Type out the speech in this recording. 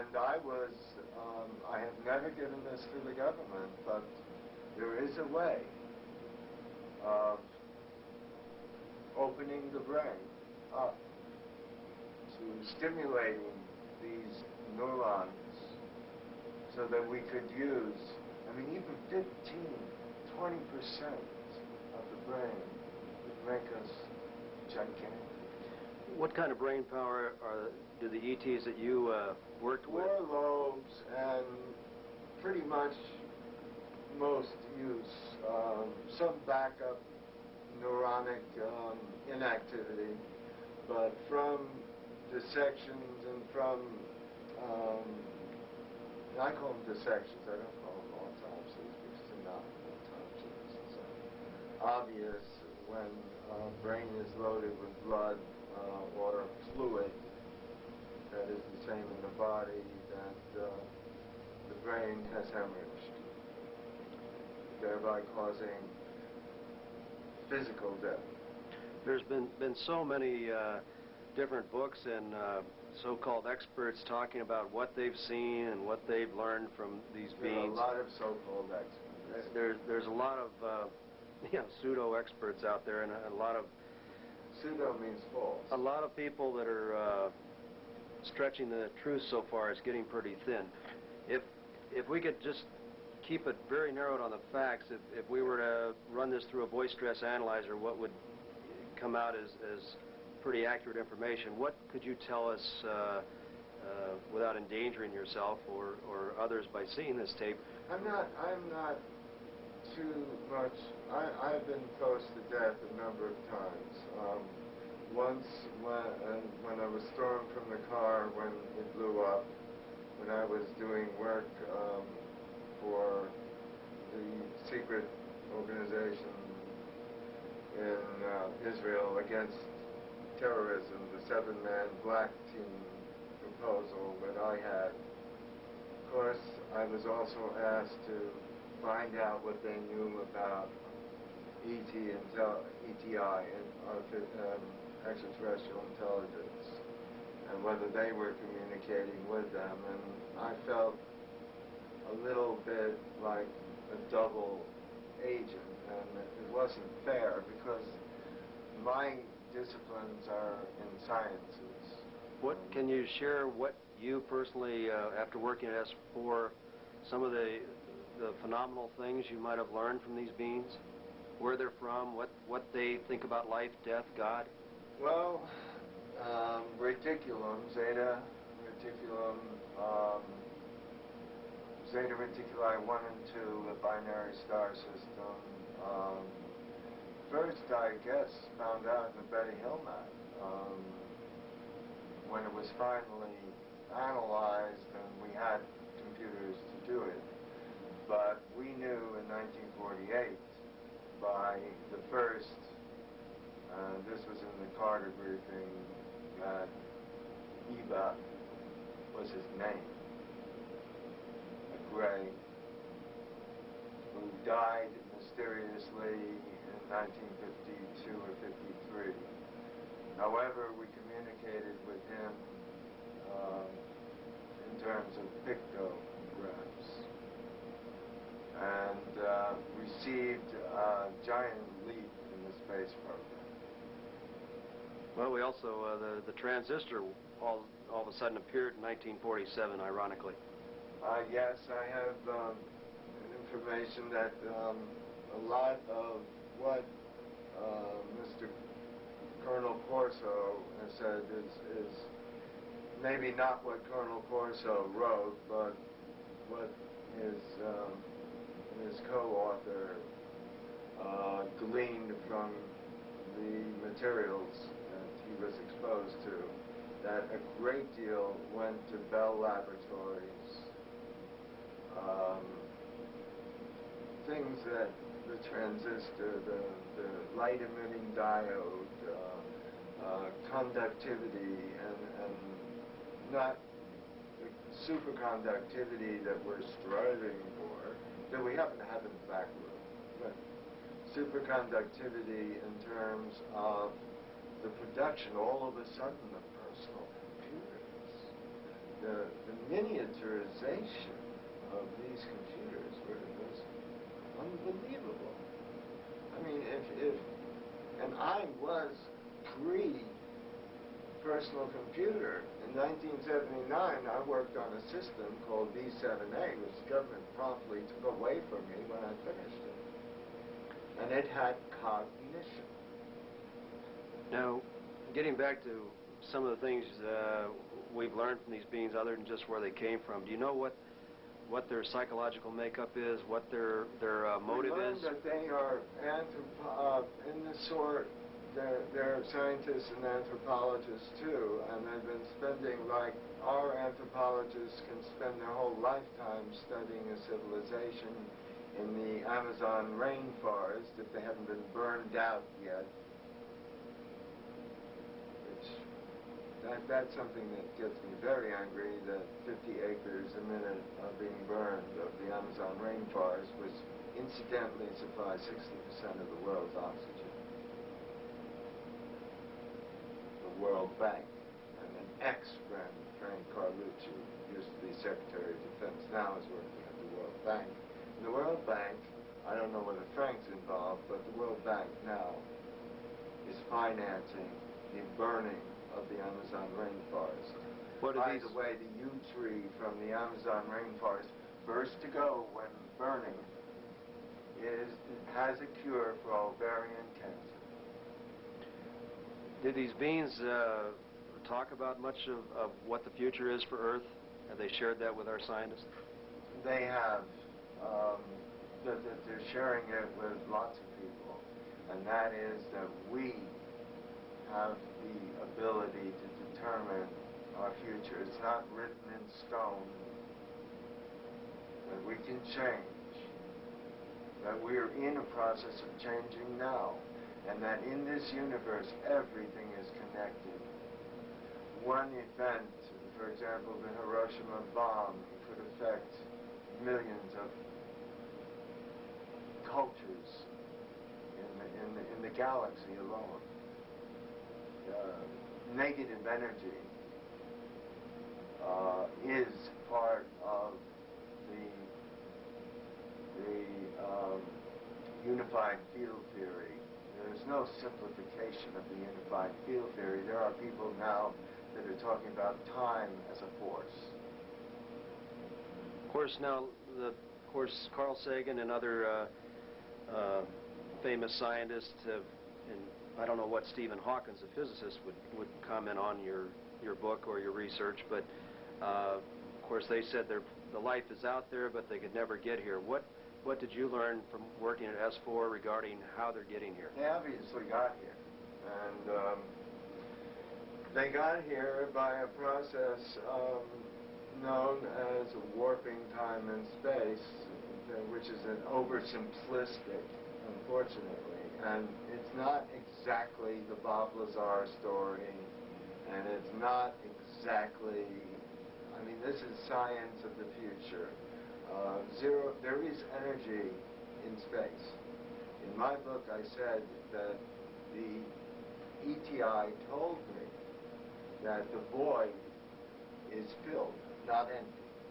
And I have never given this to the government, but there is a way of opening the brain up to stimulating these neurons so that we could use, I mean, even 15, 20% of the brain would make us gigantic. What kind of brain power do the ETs that you worked with? 4 lobes and pretty much most use some backup neuronic inactivity, but from dissections and from, I call them dissections, I don't call them autopsies because they're not autopsies. It's obvious when brain is loaded with blood or fluid that is the same in the body, that the brain has hemorrhaged, thereby causing physical death. There's been so many different books and so-called experts talking about what they've seen and what they've learned from these beings. There are a lot of so-called experts. There's a lot of pseudo-experts out there, and a lot of... Pseudo means false. A lot of people that are stretching the truth so far is getting pretty thin. If we could just keep it very narrowed on the facts, if we were to run this through a voice stress analyzer, what would come out as pretty accurate information? What could you tell us without endangering yourself or others by seeing this tape? I'm not too much. I've been close to death a number of times. Once when I was thrown from the car when it blew up, when I was doing work for the secret organization in Israel against terrorism, the 7-man black team proposal that I had. Of course, I was also asked to find out what they knew about ETI and extraterrestrial intelligence, and whether they were communicating with them. And I felt a little bit like a double agent, and it wasn't fair because my disciplines are in sciences. What can you share? What you personally, after working at S4, some of the phenomenal things you might have learned from these beings? Where they're from? What they think about life, death, God? Well, reticulum, zeta reticulum, zeta reticuli 1 and 2, the binary star system. First, I guess, found out in the Betty Hill map when it was finally analyzed and we had computers to do it. But we knew in 1948 by the first, this was in the Carter briefing, that Eva was his name, a gray, who died mysteriously in 1952 or 53. However, we communicated with him in terms of pictographs and received a giant leap in the space program. Well, we also, the transistor all of a sudden appeared in 1947, ironically. Yes, I have information that a lot of what Mr. Colonel Corso has said is maybe not what Colonel Corso wrote, but what his co-author gleaned from the materials that he was exposed to, that a great deal went to Bell Laboratories, things that the transistor, the light-emitting diode, conductivity, and not the superconductivity that we're striving for, that we happen to have in the back room, but superconductivity in terms of the production all of a sudden of personal computers, the miniaturization of these computers was unbelievable. I mean, and I was pre-personal computer. In 1979, I worked on a system called B7A, which the government promptly took away from me when I finished it. And it had cognition. Now, getting back to some of the things we've learned from these beings other than just where they came from, do you know what their psychological makeup is, what their motive we is? learned that they are in the sort, they're scientists and anthropologists too, and they've been spending, like our anthropologists can spend their whole lifetime studying a civilization in the Amazon rainforest if they haven't been burned out yet. That's something that gets me very angry, that 50 acres a minute are being burned of the Amazon rainforest, which incidentally supplies 60% of the world's oxygen. The World Bank, and an ex-friend, Frank Carlucci, used to be Secretary of Defense, now is working at the World Bank. And the World Bank, I don't know whether Frank's involved, but the World Bank now is financing the burning of the Amazon rainforest. By the way, the yew tree from the Amazon rainforest, first to go when burning, has a cure for ovarian cancer. Did these beings talk about much of what the future is for Earth? Have they shared that with our scientists? They have. They're sharing it with lots of people, and that is that we have the ability to determine our future. It's not written in stone, that we can change, that we're in a process of changing now, and that in this universe everything is connected. One event, for example, the Hiroshima bomb, could affect millions of cultures in the galaxy alone. Negative energy is part of the unified field theory. There's no simplification of the unified field theory. There are people now that are talking about time as a force. Of course, Carl Sagan and other famous scientists have, and I don't know what Stephen Hawking, a physicist, would comment on your book or your research, but of course they said the life is out there, but they could never get here. What did you learn from working at S4 regarding how they're getting here? They obviously got here, and they got here by a process known as warping time and space, which is an oversimplistic, unfortunately, and it's not exactly the Bob Lazar story, and it's not exactly, I mean, this is science of the future. There is energy in space. In my book, I said that the ETI told me that the void is filled, not empty.